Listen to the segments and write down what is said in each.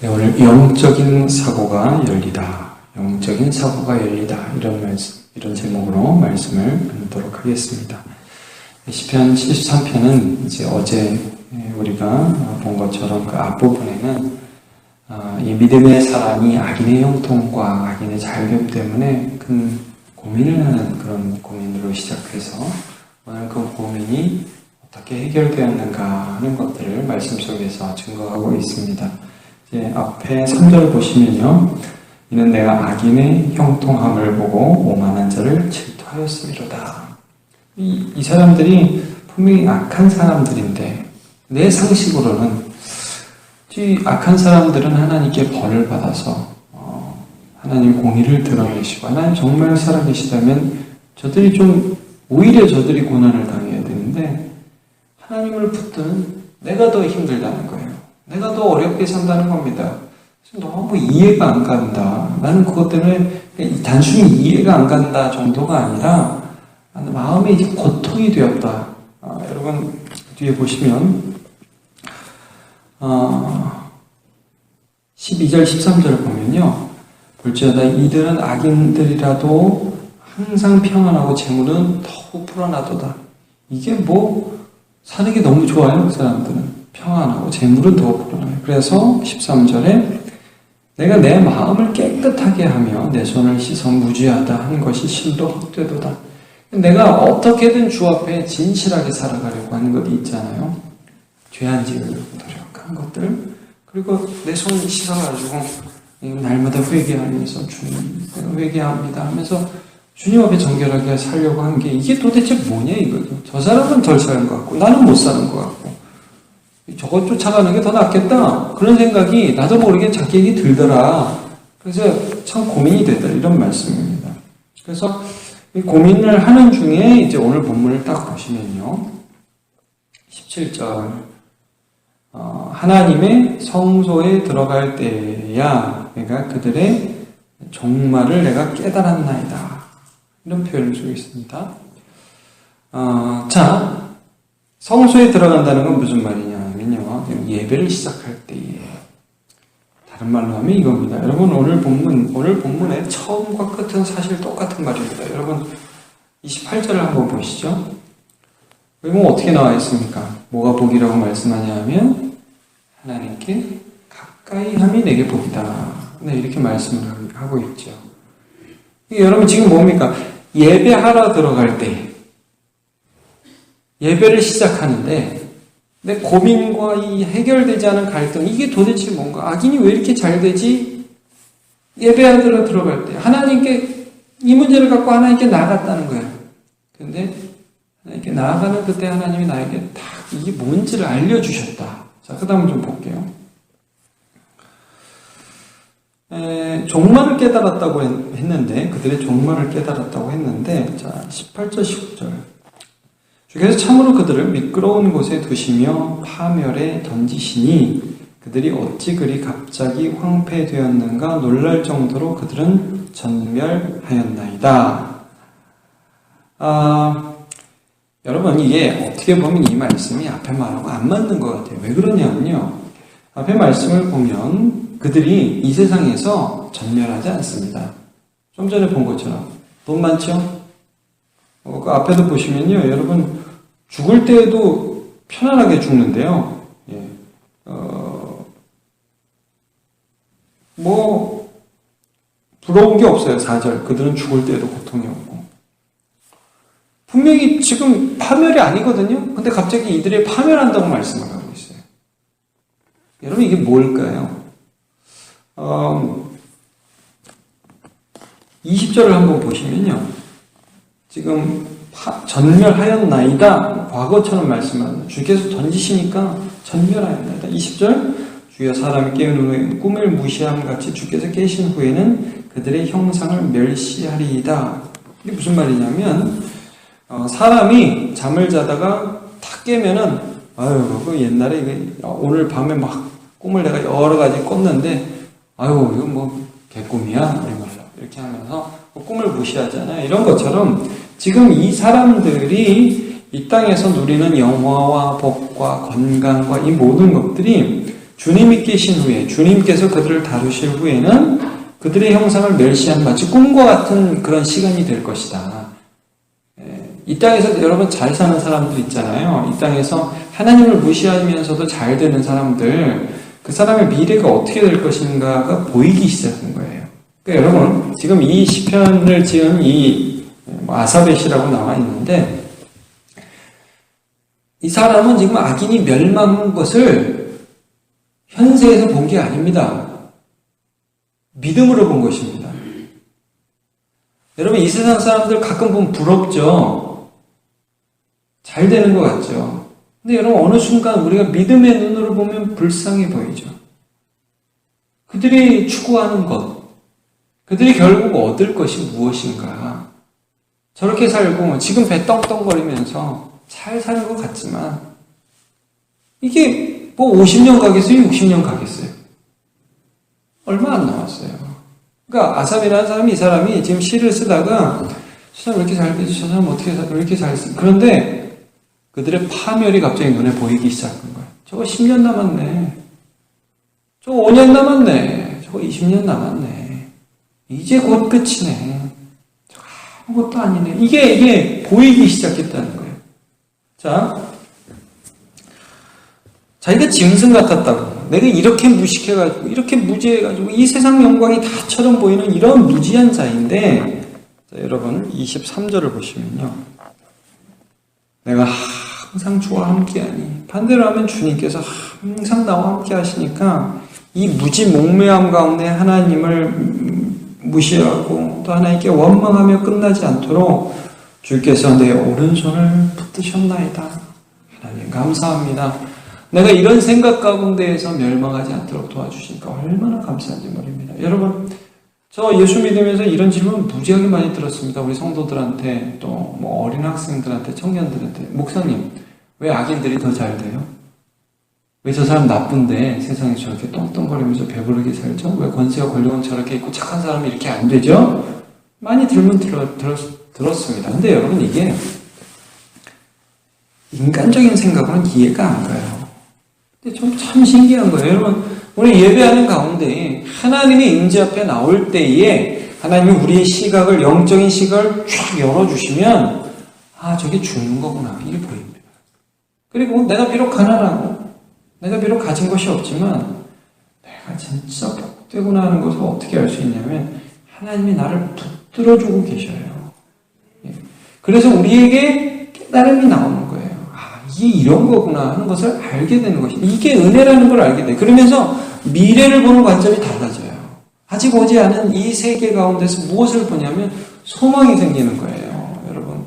네, 오늘 영적인 사고가 열리다. 영적인 사고가 열리다. 이런 제목으로 말씀을 나누도록 하겠습니다. 시편 73편은 이제 어제 우리가 본 것처럼 그 앞부분에는 이 믿음의 사람이 악인의 형통과 악인의 잘됨 때문에 큰 고민을 하는 그런 고민으로 시작해서 오늘 그 고민이 어떻게 해결되었는가 하는 것들을 말씀 속에서 증거하고 있습니다. 이제 앞에 3절 보시면요. 이는 내가 악인의 형통함을 보고 오만한 자를 질투하였음이로다. 이 사람들이 분명히 악한 사람들인데 내 상식으로는 이 악한 사람들은 하나님께 벌을 받아서 하나님 공의를 드러내시고 하나님 정말 살아계시다면 오히려 저들이 고난을 당해야 되는데 하나님을 붙드는 내가 더 힘들다는 거예요. 내가 더 어렵게 산다는 겁니다. 너무 이해가 안 간다. 나는 그것 때문에 단순히 이해가 안 간다 정도가 아니라 마음에 이제 고통이 되었다. 여러분 뒤에 보시면 12절 13절 보면요. 볼지어다 이들은 악인들이라도 항상 평안하고 재물은 더욱 불어나도다. 이게 사는 게 너무 좋아요. 그 사람들은 평안하고 재물은 더욱 불어나요. 그래서 13절에 내가 내 마음을 깨끗하게 하며 내 손을 씻어 무죄하다 한 것이 실도 헛되도다. 내가 어떻게든 주 앞에 진실하게 살아가려고 하는 것이 있잖아요. 죄 안 지으려고 노력한 것들. 그리고 내 손 씻어가지고 날마다 회개하면서 주님 내가 회개합니다 하면서 주님 앞에 정결하게 살려고 한 게 이게 도대체 뭐냐 이거죠. 저 사람은 덜 사는 것 같고 나는 못 사는 것 같고 저것 쫓아가는 게 더 낫겠다. 그런 생각이 나도 모르게 자기에게 들더라. 그래서 참 고민이 되더라. 이런 말씀입니다. 그래서 이 고민을 하는 중에 이제 오늘 본문을 딱 보시면요. 17절. 하나님의 성소에 들어갈 때야, 그러니까 그들의 종말을 내가 깨달았나이다. 이런 표현을 쓰고 있습니다. 자, 성소에 들어간다는 건 무슨 말이냐면요. 예배를 시작할 때에. 다른 말로 하면 이겁니다. 여러분, 오늘 본문의 처음과 끝은 사실 똑같은 말입니다. 여러분, 28절을 한번 보시죠. 여기 어떻게 나와 있습니까? 뭐가 복이라고 말씀하냐 하면, 하나님께 가까이 함이 내게 복이다. 네, 이렇게 말씀을 하고 있죠. 여러분, 지금 뭡니까? 예배하러 들어갈 때, 예배를 시작하는데, 내 고민과 이 해결되지 않은 갈등, 이게 도대체 뭔가? 악인이 왜 이렇게 잘 되지? 예배하러 들어갈 때, 하나님께, 이 문제를 갖고 하나님께 나아갔다는 거예요. 근데, 하나님께 나아가는 그때 하나님이 나에게 딱 이게 뭔지를 알려주셨다. 자, 그 다음 좀 볼게요. 종말을 깨달았다고 했는데, 그들의 종말을 깨달았다고 했는데, 자, 18절, 19절. 주께서 참으로 그들을 미끄러운 곳에 두시며 파멸에 던지시니 그들이 어찌 그리 갑자기 황폐되었는가 놀랄 정도로 그들은 전멸하였나이다. 여러분 이게 어떻게 보면 이 말씀이 앞에 말하고 안 맞는 것 같아요. 왜 그러냐면요. 앞에 말씀을 보면 그들이 이 세상에서 전멸하지 않습니다. 좀 전에 본 것처럼 돈 많죠? 그 앞에도 보시면요. 여러분 죽을 때에도 편안하게 죽는데요. 예. 부러운 게 없어요. 4절. 그들은 죽을 때에도 고통이 없고. 분명히 지금 파멸이 아니거든요. 근데 갑자기 이들이 파멸한다고 말씀을 하고 있어요. 여러분 이게 뭘까요? 20절을 한번 보시면요. 지금 전멸하였나이다. 과거처럼 말씀하는 주께서 던지시니까 전멸하였나이다. 20절 주여 사람이 깨운 후에 꿈을 무시함 같이 주께서 깨신 후에는 그들의 형상을 멸시하리이다. 이게 무슨 말이냐면 사람이 잠을 자다가 탁 깨면은 그 옛날에 오늘 밤에 막 꿈을 내가 여러 가지 꿨는데 이거 개꿈이야 이렇게 하면서 꿈을 무시하잖아요. 이런 것처럼 지금 이 사람들이 이 땅에서 누리는 영화와 복과 건강과 이 모든 것들이 주님이 계신 후에, 주님께서 그들을 다루실 후에는 그들의 형상을 멸시한 마치 꿈과 같은 그런 시간이 될 것이다. 이 땅에서 여러분 잘 사는 사람들 있잖아요. 이 땅에서 하나님을 무시하면서도 잘 되는 사람들, 그 사람의 미래가 어떻게 될 것인가가 보이기 시작한 거예요. 그러니까 여러분, 지금 이 시편을 지은 이 아사벳이라고 나와 있는데, 이 사람은 지금 악인이 멸망한 것을 현세에서 본 게 아닙니다. 믿음으로 본 것입니다. 여러분, 이 세상 사람들 가끔 보면 부럽죠? 잘 되는 것 같죠? 근데 여러분, 어느 순간 우리가 믿음의 눈으로 보면 불쌍해 보이죠? 그들이 추구하는 것, 그들이 결국 얻을 것이 무엇인가? 저렇게 살고 지금 배 떵떵거리면서 잘 사는 것 같지만 이게 뭐 50년 가겠어요? 60년 가겠어요? 얼마 안 남았어요. 그러니까 아삽이라는 사람이, 이 사람이 지금 시를 쓰다가 저 사람 왜 이렇게 잘 되지? 저 사람 어떻게 왜 이렇게 잘 쓰지? 그런데 그들의 파멸이 갑자기 눈에 보이기 시작한 거예요. 저거 10년 남았네. 저거 5년 남았네. 저거 20년 남았네. 이제 곧 끝이네. 저거 아무것도 아니네. 이게 보이기 시작했다는 거예요. 자기가 짐승 같았다고. 내가 이렇게 무식해가지고, 이렇게 무지해가지고, 이 세상 영광이 다처럼 보이는 이런 무지한 자인데, 여러분, 23절을 보시면요. 내가 항상 주와 함께하니, 반대로 하면 주님께서 항상 나와 함께 하시니까 이 무지몽매함 가운데 하나님을 무시하고 또 하나님께 원망하며 끝나지 않도록 주께서 내 오른손을 붙드셨나이다. 하나님 감사합니다. 내가 이런 생각 가운데에서 멸망하지 않도록 도와주시니까 얼마나 감사한지 모릅니다. 여러분, 저 예수 믿으면서 이런 질문 무지하게 많이 들었습니다. 우리 성도들한테, 또 뭐 어린 학생들한테, 청년들한테. 목사님, 왜 악인들이 더 잘 돼요? 왜 저 사람 나쁜데 세상에 저렇게 똥똥거리면서 배부르게 살죠? 왜 권세가 권력은 저렇게 있고 착한 사람이 이렇게 안 되죠? 많이 들었습니다. 근데 여러분, 이게 인간적인 생각으로는 이해가 안 가요. 근데 좀 참 신기한 거예요. 여러분, 우리 예배하는 가운데 하나님의 임재 앞에 나올 때에 하나님이 우리의 시각을, 영적인 시각을 쫙 열어주시면 아, 저게 죽는 거구나. 이게 보입니다. 그리고 내가 비록 가난하고 내가 비록 가진 것이 없지만 내가 진짜 복되구나 하는 것을 어떻게 알 수 있냐면 하나님이 나를 붙들어주고 계셔요. 그래서 우리에게 깨달음이 나오는 거예요. 아, 이게 이런 거구나 하는 것을 알게 되는 것입니다. 이게 은혜라는 걸 알게 돼요. 그러면서 미래를 보는 관점이 달라져요. 아직 오지 않은 이 세계 가운데서 무엇을 보냐면 소망이 생기는 거예요. 여러분.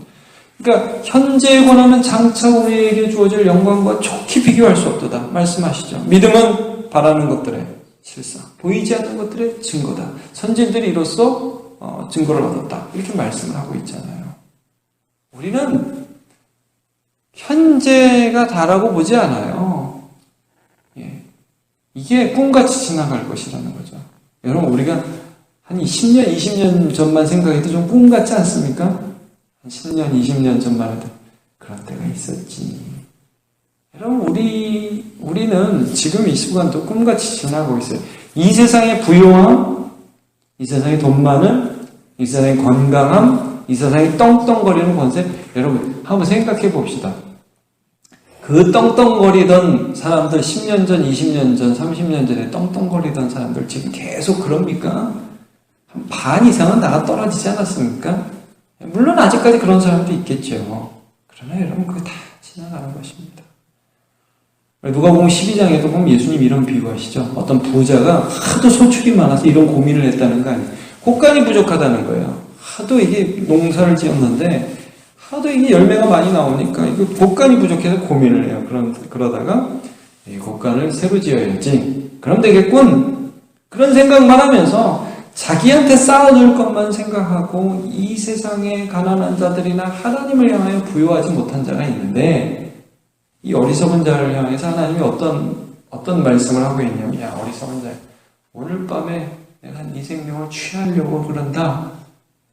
그러니까 현재의 고난은 장차 우리에게 주어질 영광과 좋게 비교할 수 없도다 말씀하시죠. 믿음은 바라는 것들의 실사, 보이지 않는 것들의 증거다. 선진들이 이로써 증거를 얻었다. 이렇게 말씀을 하고 있잖아요. 우리는 현재가 다라고 보지 않아요. 이게 꿈같이 지나갈 것이라는 거죠. 여러분, 우리가 한 10년, 20년 전만 생각해도 좀 꿈 같지 않습니까? 한 10년, 20년 전만 해도 그런 때가 있었지. 여러분, 우리는 지금 이 순간도 꿈같이 지나고 있어요. 이 세상의 부유함, 이 세상의 돈 많음, 이 세상의 건강함, 이 세상의 떵떵거리는 권세, 여러분, 한번 생각해 봅시다. 그 떵떵거리던 사람들 10년 전, 20년 전, 30년 전에 떵떵거리던 사람들 지금 계속 그럽니까? 한 반 이상은 나가 떨어지지 않았습니까? 물론 아직까지 그런 사람도 있겠죠. 그러나 여러분 그거 다 지나가는 것입니다. 누가복음 12장에도 보면 예수님 이런 비유하시죠. 어떤 부자가 하도 소출이 많아서 이런 고민을 했다는 거 아니에요. 곡간이 부족하다는 거예요. 하도 이게 농사를 지었는데 하도 이게 열매가 많이 나오니까 이거 곡간이 부족해서 고민을 해요. 그러다가 이 곡간을 새로 지어야지. 그럼 되겠군. 그런 생각만 하면서 자기한테 쌓아둘 것만 생각하고 이 세상의 가난한 자들이나 하나님을 향하여 부유하지 못한 자가 있는데 이 어리석은 자를 향해서 하나님이 어떤 말씀을 하고 있냐면, 야, 어리석은 자, 오늘 밤에 내가 네 생명을 취하려고 그런다.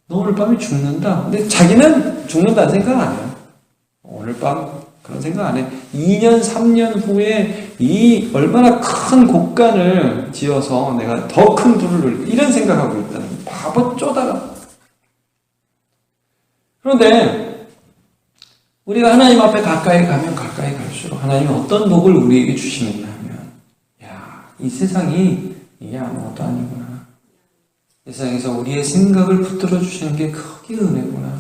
너 오늘 밤에 죽는다. 근데 자기는 죽는다는 생각 안 해요. 오늘 밤 그런 생각 안 해. 2년, 3년 후에 이 얼마나 큰 곡간을 지어서 내가 더 큰 부를 누리고 이런 생각하고 있다는 거예요. 바보 쪼다가. 그런데 우리가 하나님 앞에 가까이 가면 가까이 갈수록 하나님이 어떤 복을 우리에게 주시느냐 하면 이 세상이 이게 아무것도 아니구나. 이 세상에서 우리의 생각을 붙들어 주시는 게 크게 은혜구나.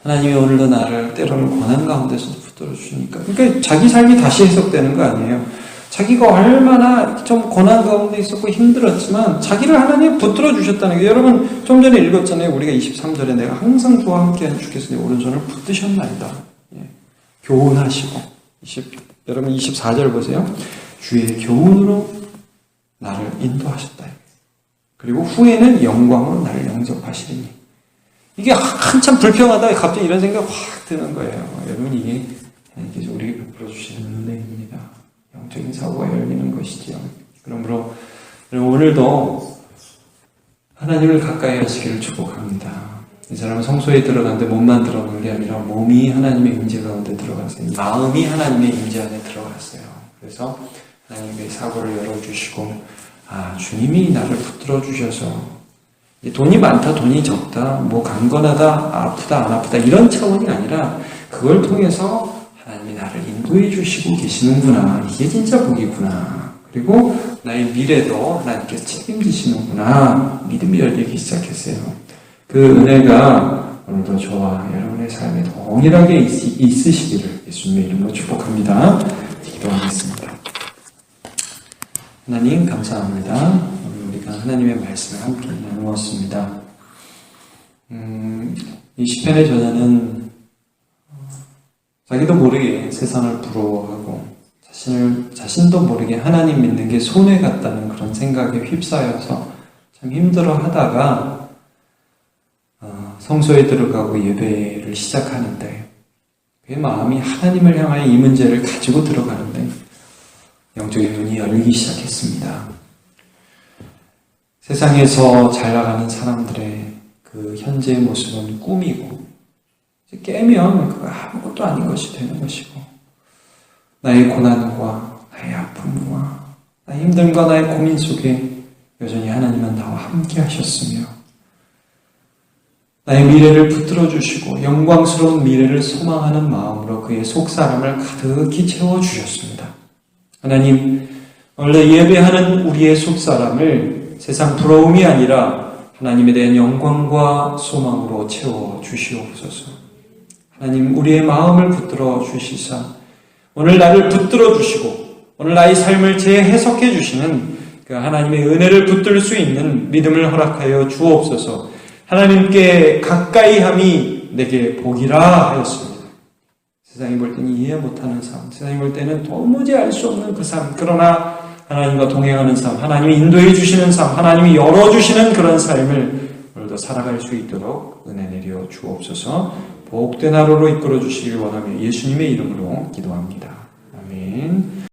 하나님이 오늘도 나를 때로는 고난 가운데서도 붙들어 주시니까. 그러니까 자기 삶이 다시 해석되는 거 아니에요. 자기가 얼마나 좀 고난 가운데 있었고 힘들었지만 자기를 하나님이 붙들어 주셨다는 게, 여러분 좀 전에 읽었잖아요. 우리가 23절에 내가 항상 주와 함께한 주께서 내 오른손을 붙드셨나이다. 교훈하시고. 여러분 24절 보세요. 주의 교훈으로 나를 인도하셨다. 그리고 후에는 영광으로 나를 영접하시리니. 이게 한참 불평하다가 갑자기 이런 생각 확 드는 거예요. 여러분 이게 하나님께서 우리에게 베풀어 주시는 은혜입니다. 영적인 사고가 열리는 것이지요. 그러므로 오늘도 하나님을 가까이 하시기를 축복합니다. 이 사람은 성소에 들어가는데 몸만 들어간 게 아니라 몸이 하나님의 임재 가운데 들어갔어요. 마음이 하나님의 임재 안에 들어갔어요. 그래서 하나님의 사고를 열어주시고 주님이 나를 붙들어 주셔서 돈이 많다 돈이 적다 뭐 강건하다 아프다 안 아프다 이런 차원이 아니라 그걸 통해서 하나님이 나를 인도해 주시고 계시는구나. 이게 진짜 복이구나. 그리고 나의 미래도 하나님께서 책임지시는구나. 믿음이 열리기 시작했어요. 그 은혜가 오늘도 저와 여러분의 삶에 동일하게 있으시기를 예수님의 이름으로 축복합니다. 기도하겠습니다. 하나님 감사합니다. 오늘 우리가 하나님의 말씀을 함께 나누었습니다. 이 시편의 저자는 자기도 모르게 세상을 부러워하고 자신도 모르게 하나님 믿는 게 손해 같다는 그런 생각에 휩싸여서 참 힘들어 하다가 성소에 들어가고 예배를 시작하는데 그의 마음이 하나님을 향하여 이 문제를 가지고 들어가는데 영적인 눈이 열리기 시작했습니다. 세상에서 잘 나가는 사람들의 그 현재의 모습은 꿈이고 깨면 그거 아무것도 아닌 것이 되는 것이고 나의 고난과 나의 아픔과 나의 힘듦과 나의 고민 속에 여전히 하나님은 나와 함께 하셨으며 나의 미래를 붙들어 주시고 영광스러운 미래를 소망하는 마음으로 그의 속사람을 가득히 채워주셨습니다. 하나님, 원래 예배하는 우리의 속사람을 세상 부러움이 아니라 하나님에 대한 영광과 소망으로 채워주시옵소서. 하나님, 우리의 마음을 붙들어 주시사 오늘 나를 붙들어 주시고 오늘 나의 삶을 재해석해 주시는 그 하나님의 은혜를 붙들 수 있는 믿음을 허락하여 주옵소서. 하나님께 가까이함이 내게 복이라 하였습니다. 세상이 볼 때는 이해 못하는 삶, 세상이 볼 때는 도무지 알 수 없는 그 삶, 그러나 하나님과 동행하는 삶, 하나님이 인도해 주시는 삶, 하나님이 열어주시는 그런 삶을 오늘도 살아갈 수 있도록 은혜 내려 주옵소서. 복된 하루로 이끌어 주시길 원하며 예수님의 이름으로 기도합니다. 아멘.